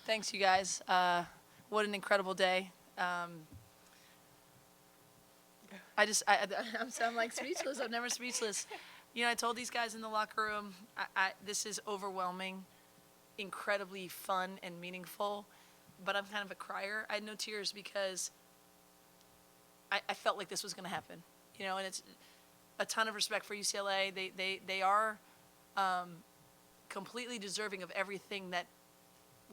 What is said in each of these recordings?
Thanks, you guys. What an incredible day. I'm like speechless. I'm never speechless. I told these guys in the locker room, this is overwhelming, incredibly fun and meaningful, but I'm kind of a crier. I had no tears because I felt like this was going to happen. And it's a ton of respect for UCLA. They are completely deserving of everything that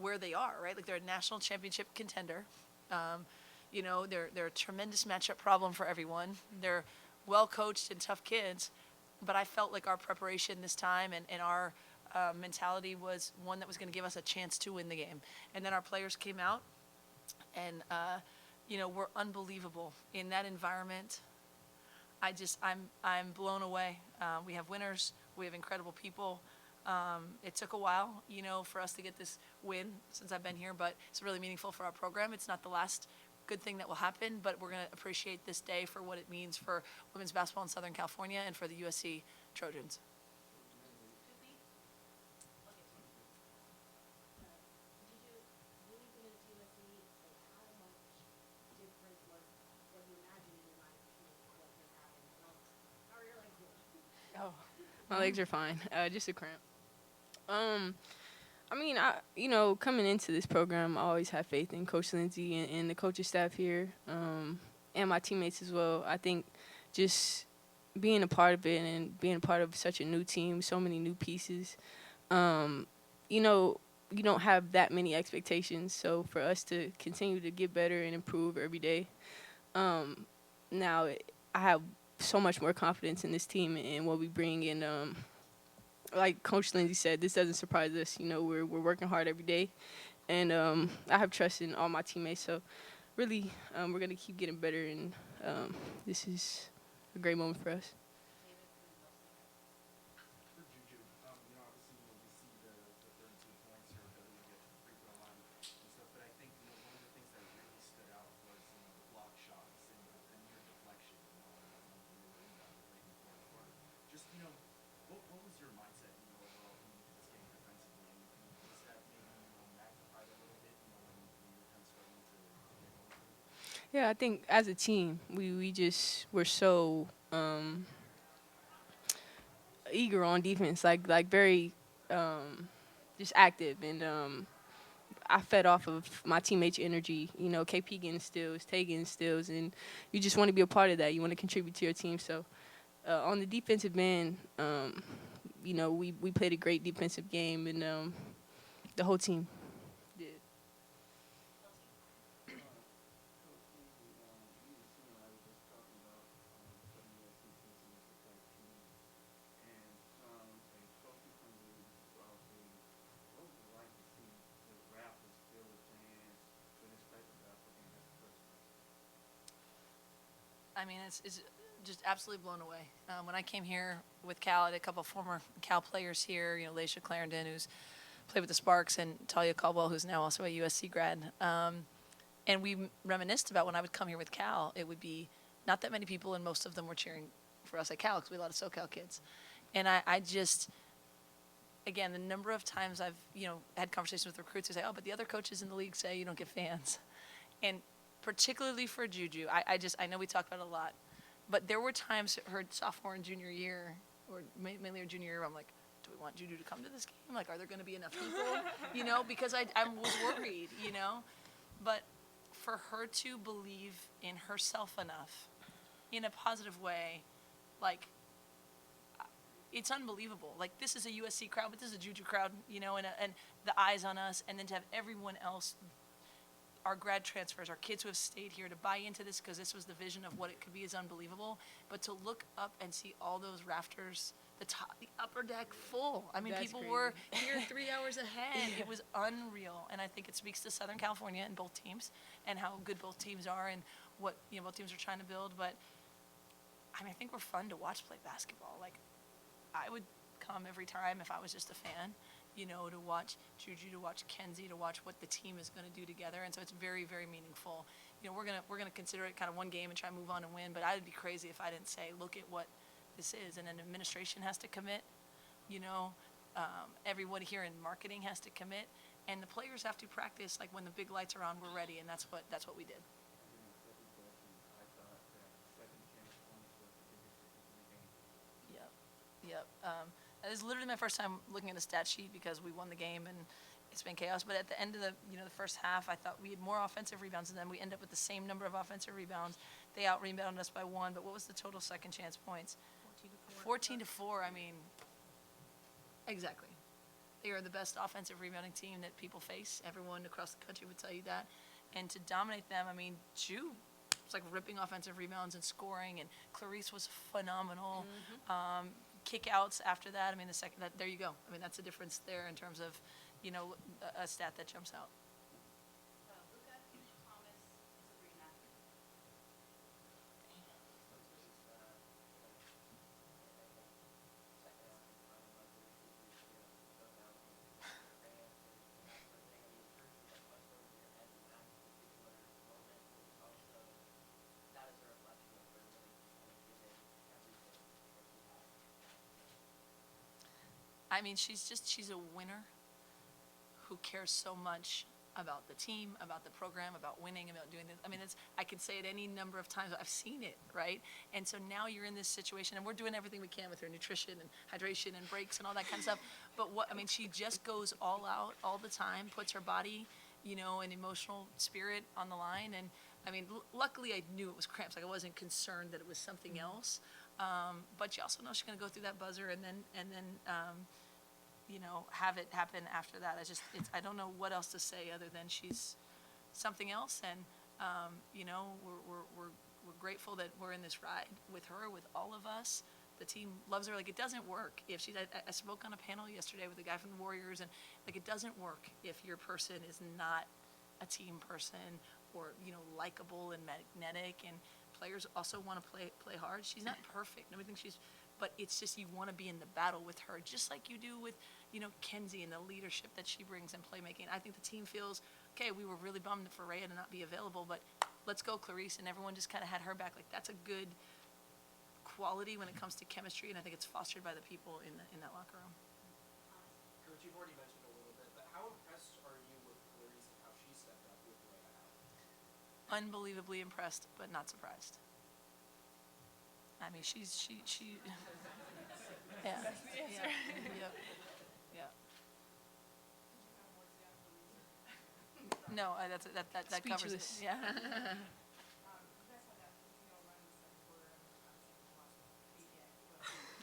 where they are, right? Like they're a national championship contender. They're a tremendous matchup problem for everyone. They're well coached and tough kids, but I felt like our preparation this time and our mentality was one that was going to give us a chance to win the game. And then our players came out, and were unbelievable in that environment. I'm blown away. We have winners. We have incredible people. It took a while, for us to get this win since I've been here, but it's really meaningful for our program. It's not the last good thing that will happen, but we're going to appreciate this day for what it means for women's basketball in Southern California and for the USC Trojans. Oh, my legs are fine. Just a cramp. Coming into this program, I always have faith in Coach Lindsay and the coaching staff here, and my teammates as well. I think just being a part of it and being a part of such a new team, so many new pieces, you know, you don't have that many expectations. So for us to continue to get better and improve every day, now I have so much more confidence in this team and what we bring. And like Coach Lindsay said, this doesn't surprise us. We're working hard every day, and I have trust in all my teammates. So really, we're gonna keep getting better, and this is a great moment for us. For JuJu, obviously, we see the 32 points, your ability to get to the free throw line and stuff, but I think, one of the things that really stood out was, the block shots and the near deflection, when you were inbound late in the fourth quarter. Just, what was your mindset, overall coming into this game defensively, and was that maybe, magnified a little bit, when you were kind of struggling to get going? Yeah, I think as a team, we just were so eager on defense, like very just active, and I fed off of my teammates' energy. KP getting steals, Tay getting steals, and you just want to be a part of that. You want to contribute to your team. So on the defensive end, we played a great defensive game, and the whole team did. I mean, it's just absolutely blown away. When I came here with Cal, I had a couple of former Cal players here, Laisha Clarendon, who's played with the Sparks, and Talia Caldwell, who's now also a USC grad. And we reminisced about when I would come here with Cal, it would be not that many people, and most of them were cheering for us at Cal because we had a lot of SoCal kids. And I just, again, the number of times I've, had conversations with recruits who say, oh, but the other coaches in the league say you don't get fans. And particularly for JuJu, I know we talk about it a lot, but there were times her sophomore and junior year, or mainly her junior year, where I'm like, do we want JuJu to come to this game? Like, are there going to be enough people? Because I was worried, But for her to believe in herself enough, in a positive way, like, it's unbelievable. Like, this is a USC crowd, but this is a JuJu crowd, and the eyes on us, and then to have everyone else, our grad transfers, our kids who have stayed here, to buy into this because this was the vision of what it could be is unbelievable. But to look up and see all those rafters, the upper deck full. I mean, That's people crazy. were here 3 hours ahead. It was unreal. And I think it speaks to Southern California and both teams and how good both teams are and what, both teams are trying to build. But, I think we're fun to watch play basketball. Like, I would come every time if I was just a fan, to watch JuJu, to watch McKenzie, to watch what the team is going to do together. And so it's very, very meaningful. We're gonna consider it kind of one game and try and move on and win. But I'd be crazy if I didn't say, look at what this is. And an administration has to commit. Everybody here in marketing has to commit. And the players have to practice, like, when the big lights are on, we're ready, and that's what we did. Again, my second question, I thought that second chance points was the biggest difference in the game. Yep, yep. That is literally my first time looking at the stat sheet because we won the game and it's been chaos. But at the end of the first half, I thought we had more offensive rebounds than them. We ended up with the same number of offensive rebounds. They out-rebounded us by 1, but what was the total second chance points? 14 to 4. I mean, exactly. They are the best offensive rebounding team that people face. Everyone across the country would tell you that. And to dominate them, I mean, JuJu was like ripping offensive rebounds and scoring, and Clarice was phenomenal. Kick-outs after that, I mean, there you go. I mean, that's the difference there in terms of, a stat that jumps out. Luca, Thomas, Sabrina. I mean, she's a winner who cares so much about the team, about the program, about winning, about doing this. I mean, I could say it any number of times. I've seen it, right? And so now you're in this situation, and we're doing everything we can with her nutrition and hydration and breaks and all that kind of stuff. But she just goes all out all the time, puts her body, and emotional spirit on the line. And I mean, luckily I knew it was cramps. Like, I wasn't concerned that it was something else. But you also know she's going to go through that buzzer and then have it happen after that. I don't know what else to say other than she's something else, and we're grateful that we're in this ride with her, with all of us. The team loves her. Like, it doesn't work if I spoke on a panel yesterday with a guy from the Warriors, and like, it doesn't work if your person is not a team person or likable and magnetic. And players also want to play hard. She's not perfect. Nobody thinks but it's just, you want to be in the battle with her, just like you do with, Kenzie and the leadership that she brings and playmaking. I think the team feels, okay, we were really bummed for Rhea to not be available, but let's go, Clarice, and everyone just kind of had her back. Like, that's a good quality when it comes to chemistry, and I think it's fostered by the people in that locker room. Coach, you've already mentioned a little bit, but how impressed are you with Clarice and how she stepped up with Rhea out? Unbelievably impressed, but not surprised. I mean, she yeah. Yeah. No, that covers it. Speechless. Yeah.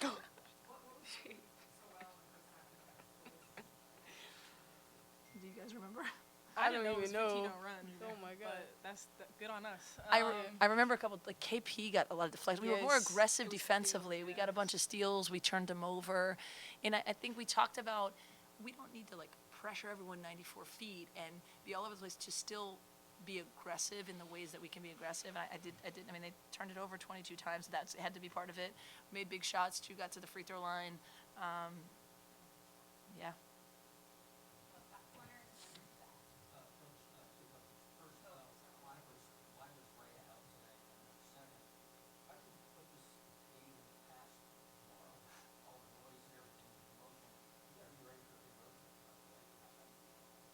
Do you guys remember? I don't even know. Run, Oh my God. but that's good on us. I remember a couple, like KP got a lot of deflections. We were more Yes. aggressive It was defensively. steals, We got a bunch of steals. We turned them over. And I think we talked about, we don't need to like pressure everyone 94 feet and be all over the place to still be aggressive in the ways that we can be aggressive. I did. I mean, they turned it over 22 times. It had to be part of it. Made big shots. 2 got to the free throw line. Yeah.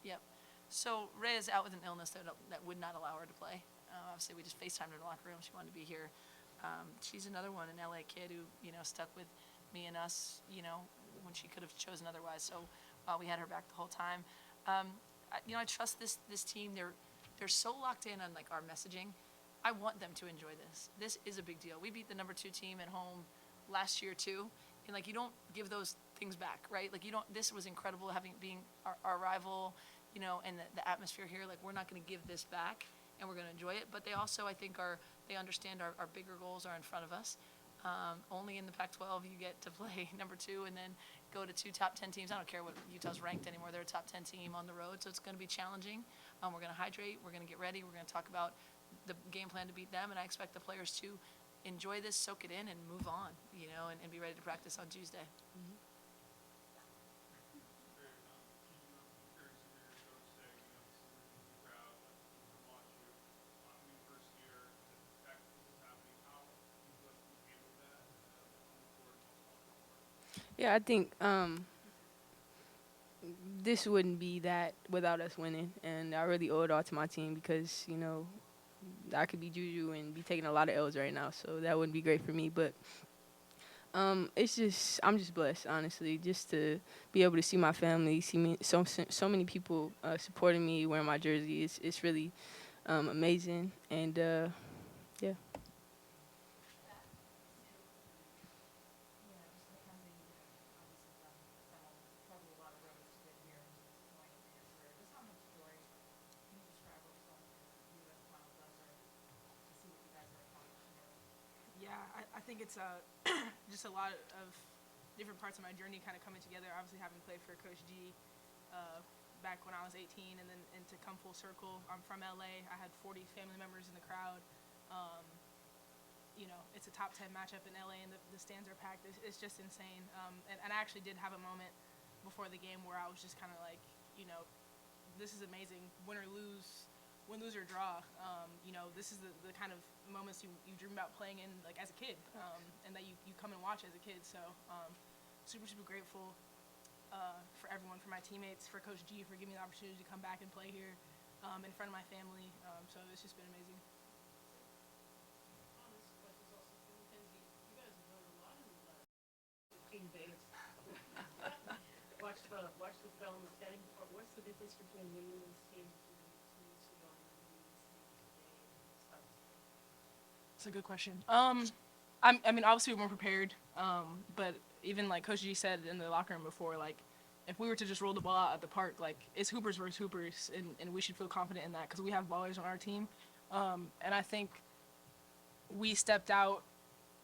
Yep. So Rhea is out with an illness that would not allow her to play. Obviously, we just FaceTimed her in the locker room. She wanted to be here. She's another one, an LA kid who, stuck with me and us, when she could have chosen otherwise. So we had her back the whole time. I trust this team. They're so locked in on like our messaging. I want them to enjoy this. This is a big deal. We beat the number 2 team at home last year too, and like, you don't give those things back, right? Like, you don't. This was incredible being our rival, and the atmosphere here. Like, we're not going to give this back, and we're going to enjoy it. But they also, I think, they understand our bigger goals are in front of us. Only in the Pac-12 you get to play number 2 and then go to 2 top 10 teams. I don't care what Utah's ranked anymore. They're a top 10 team on the road, so it's going to be challenging. We're going to hydrate. We're going to get ready. We're going to talk about the game plan to beat them, and I expect the players to enjoy this, soak it in, and move on, and be ready to practice on Tuesday. Yeah, I think this wouldn't be that without us winning, and I really owe it all to my team because I could be JuJu and be taking a lot of L's right now, so that wouldn't be great for me. But I'm just blessed, honestly, just to be able to see my family, see me, so many people supporting me, wearing my jersey. It's really amazing, and yeah. Yeah, I think it's just a lot of different parts of my journey kind of coming together. Obviously, having played for Coach G back when I was 18, and to come full circle. I'm from LA. I had 40 family members in the crowd. It's a top 10 matchup in LA, and the stands are packed. It's just insane. And I actually did have a moment before the game where I was just kind of like, this is amazing. Win or lose, win, lose, or draw. This is the kind of moments you dream about playing in, like, as a kid, and that you come and watch as a kid. So super, super grateful for everyone, for my teammates, for Coach G, for giving me the opportunity to come back and play here in front of my family. So it's just been amazing. Watch the film setting. What's the difference between winning these games and That's a good question. I mean, obviously we weren't prepared, but even like Coach G said in the locker room before, like, if we were to just roll the ball out at the park, like, it's hoopers versus hoopers, and we should feel confident in that because we have ballers on our team. And I think we stepped out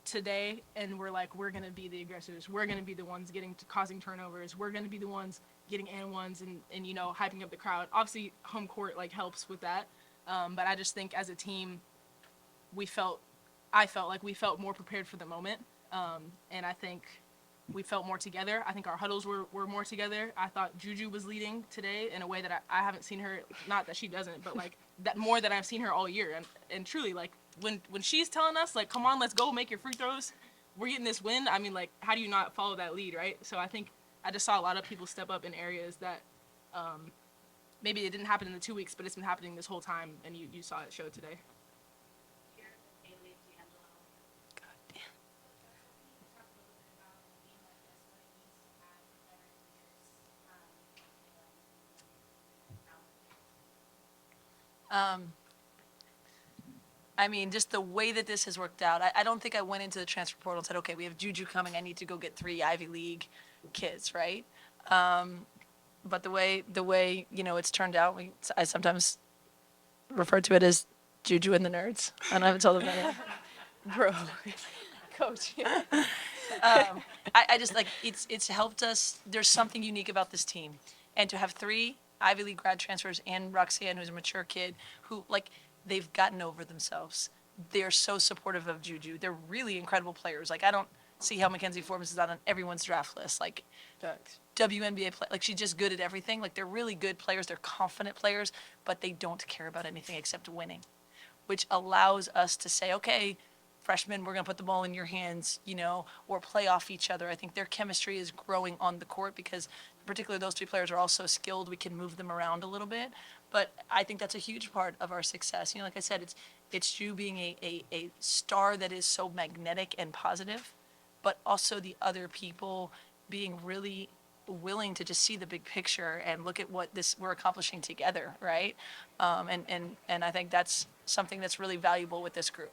today and we're like, we're going to be the aggressors. We're going to be the ones causing turnovers. We're going to be the ones getting and ones and hyping up the crowd. Obviously, home court, like, helps with that. But I just think as a team, I felt like we felt more prepared for the moment. And I think we felt more together. I think our huddles were more together. I thought JuJu was leading today in a way that I haven't seen her, not that she doesn't, but like that more than I've seen her all year. And truly, like, when she's telling us, like, come on, let's go, make your free throws, we're getting this win. I mean, like, how do you not follow that lead, right? So I think I just saw a lot of people step up in areas that maybe it didn't happen in the 2 weeks, but it's been happening this whole time, and you saw it show today. I mean, just the way that this has worked out, I don't think I went into the transfer portal and said, okay, we have JuJu coming, I need to go get 3 Ivy League kids, right? But the way it's turned out, I sometimes refer to it as JuJu and the nerds. I don't have to tell them that. Bro, Coach. I just, like, it's helped us. There's something unique about this team. And to have 3 Ivy League grad transfers and Roxanne, who's a mature kid, who, like, they've gotten over themselves. They're so supportive of JuJu. They're really incredible players. Like, I don't see how McKenzie Forbes is not on everyone's draft list. Like, WNBA play, like, she's just good at everything. Like, they're really good players. They're confident players, but they don't care about anything except winning, which allows us to say, okay, freshmen, we're going to put the ball in your hands, or play off each other. I think their chemistry is growing on the court because particularly those 2 players are all so skilled, we can move them around a little bit. But I think that's a huge part of our success. Like I said, it's Ju being a star that is so magnetic and positive, but also the other people being really willing to just see the big picture and look at what we're accomplishing together, right? And I think that's something that's really valuable with this group.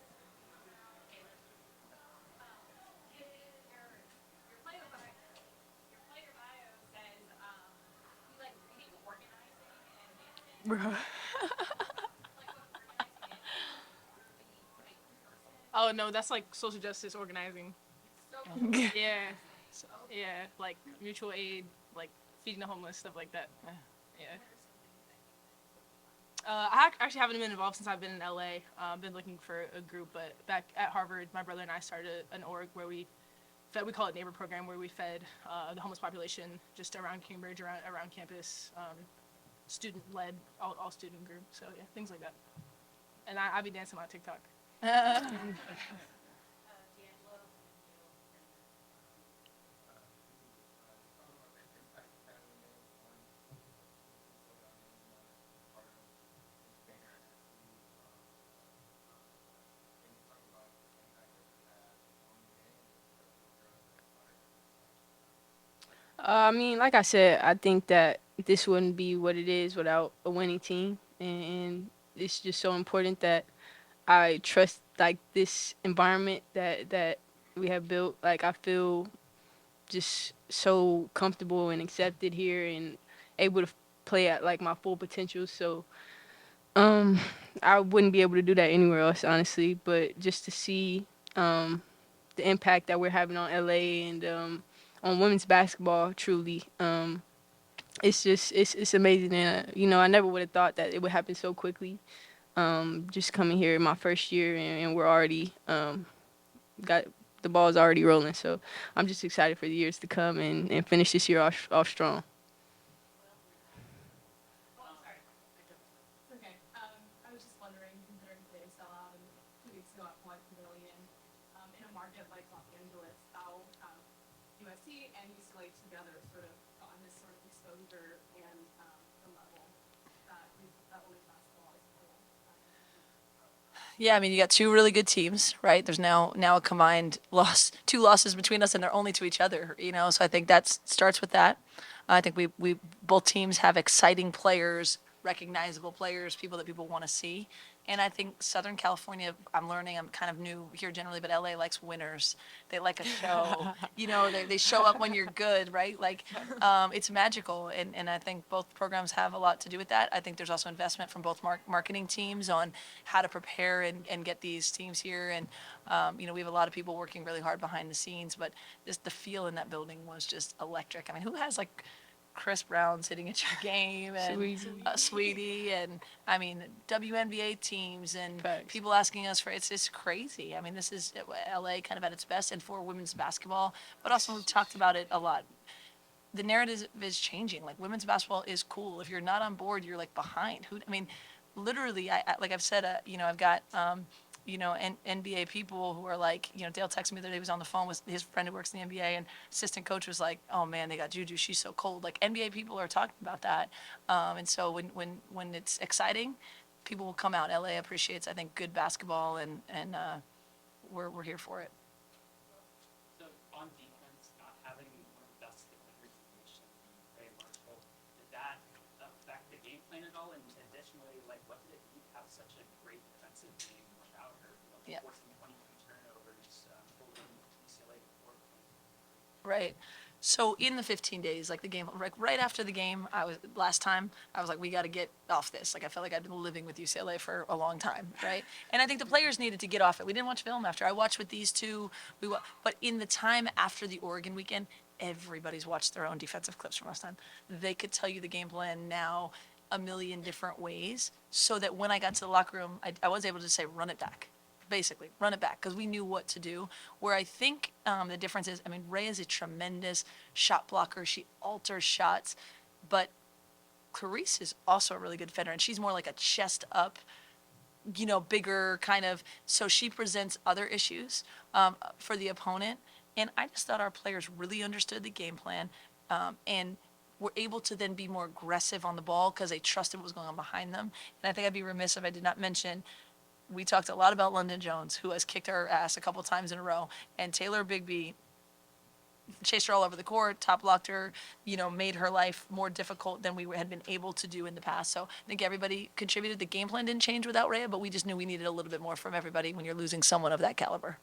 Bro. Oh no, that's like social justice organizing. Yeah, like mutual aid, like feeding the homeless, stuff like that. Yeah. I actually haven't been involved since I've been in LA. I've been looking for a group, but back at Harvard, my brother and I started an org where we call it Neighbor Program, where we fed the homeless population just around Cambridge, around campus. Student-led, all student group, so yeah, things like that. And I be dancing on TikTok. I mean, like I said, I think that this wouldn't be what it is without a winning team, and it's just so important that I trust like this environment that we have built. Like I feel just so comfortable and accepted here, and able to play at like my full potential. So um, I wouldn't be able to do that anywhere else, honestly. But just to see the impact that we're having on LA and on women's basketball, truly. It's just it's amazing, and I never would have thought that it would happen so quickly. Just coming here in my first year, and we're already got the ball's already rolling. So I'm just excited for the years to come and finish this year off strong. Okay. I was just wondering, considering today's sellout and 2 weeks ago at Point Pavilion, in a market like Los Angeles, how USC and UCLA together sort of gotten this sort of exposure and the level that women's basketball is playing. Yeah, I mean, you got two really good teams, right? There's now a combined loss, two losses between us, and they're only to each other, So I think that starts with that. I think we both teams have exciting players, recognizable players, people that people want to see. And I think Southern California, I'm learning, I'm kind of new here generally, but LA likes winners. They like a show. They show up when you're good, right? Like, it's magical. And I think both programs have a lot to do with that. I think there's also investment from both marketing teams on how to prepare and get these teams here. And, we have a lot of people working really hard behind the scenes, but just the feel in that building was just electric. I mean, who has like Chris Brown sitting at your game and Sweetie and I mean WNBA teams and Facts. people asking us for it's crazy. I mean this is LA kind of at its best and for women's basketball, but also we've talked about it a lot. The narrative is changing. Like women's basketball is cool. If you're not on board, you're like behind. Literally, like I've said, I've got NBA people who are like, Dale texted me the other day, he was on the phone with his friend who works in the NBA, and assistant coach was like, oh man, they got JuJu, she's so cold. Like NBA people are talking about that. And so when it's exciting, people will come out. LA appreciates, I think, good basketball, and we're here for it. So on defense, not having one of the best defenders in the nation, very marketable, did that affect the game plan at all? And additionally, like, what did it mean to have such a great defensive game without her? Yeah. Forcing 22 turnovers, holding UCLA to 4 points. Right. So in the 15 days, like the game, like right after the game, last time I was like, we got to get off this. Like I felt like I'd been living with UCLA for a long time, right? And I think the players needed to get off it. We didn't watch film after. I watched with these two. But in the time after the Oregon weekend, everybody's watched their own defensive clips from last time. They could tell you the game plan now a million different ways, so that when I got to the locker room, I was able to say, run it back. Basically, run it back, because we knew what to do. Where I think the difference is, I mean, Ray is a tremendous shot blocker. She alters shots, but Clarice is also a really good defender, and she's more like a chest up, bigger kind of. So she presents other issues for the opponent. And I just thought our players really understood the game plan and were able to then be more aggressive on the ball because they trusted what was going on behind them. And I think I'd be remiss if I did not mention, we talked a lot about London Jones, who has kicked our ass a couple times in a row, and Taylor Bigby chased her all over the court, top blocked her, made her life more difficult than we had been able to do in the past. So I think everybody contributed. The game plan didn't change without Rhea, but we just knew we needed a little bit more from everybody when you're losing someone of that caliber.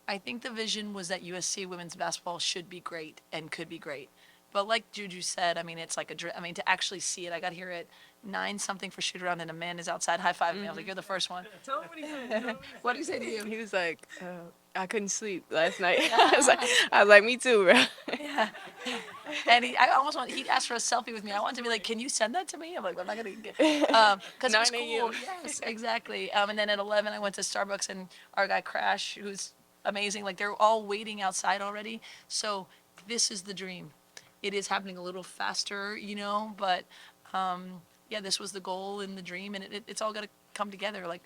I think the vision was that USC women's basketball should be great and could be great. But like JuJu said, I mean, it's like to actually see it. I got here at 9-something for shoot around, and Amanda's outside high-fiving me. I was like, you're the first one. Tell him what he said. What did he say to you? He was like, I couldn't sleep last night. I was like, me too, bro. Yeah. And he asked for a selfie with me. I wanted to be like, can you send that to me? I'm like, I'm not going to get because it was 9 cool. a.m. Yes, exactly. And then at 11, I went to Starbucks, and our guy Crash, who's amazing, like they're all waiting outside already. So this is the dream. It is happening a little faster, but yeah, this was the goal and the dream, and it's all got to come together. Like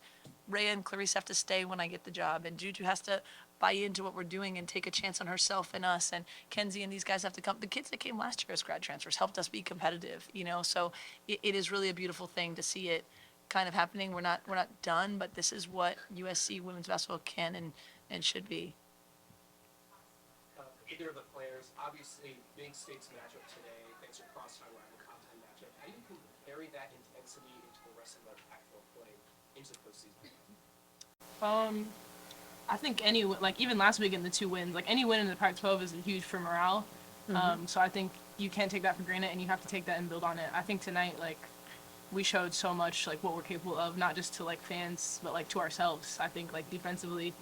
Rhea and Clarice have to stay when I get the job, and JuJu has to buy into what we're doing and take a chance on herself and us, and Kenzie and these guys have to come. The kids that came last year as grad transfers helped us be competitive, you know, so it is really a beautiful thing to see it kind of happening. We're not done, but this is what USC women's basketball can and should be. Either of the players, obviously, big stakes matchup today. Thanks for cross-time rival content matchup. How do you carry that intensity into the rest of the Pac-12 play into the postseason? I think even last week in the 2 wins, like any win in the Pac-12 is huge for morale. So I think you can't take that for granted, and you have to take that and build on it. I think tonight, like, we showed so much, like, what we're capable of, not just to, like, fans, but, like, to ourselves. I think, like, defensively,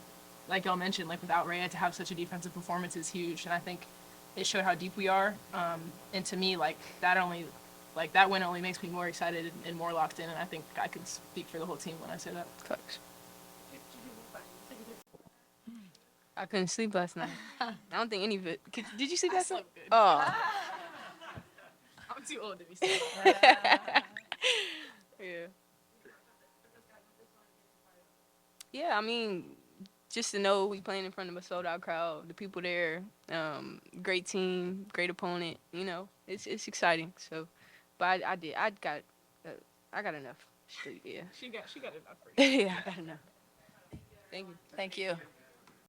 like y'all mentioned, like, without Rhea, to have such a defensive performance is huge, and I think it showed how deep we are. And to me, like, that win only makes me more excited and more locked in, and I think I can speak for the whole team when I say that. Facts. I couldn't sleep last night. I don't think any of it. Did you sleep last night? Good. Oh. I'm too old to be saying Yeah. Yeah, I mean, just to know we playing in front of a sold-out crowd, the people there, great team, great opponent. You know, it's exciting. So, but I got enough sleep. Yeah. She got enough for you. Yeah, I got enough. Thank you. Thank you.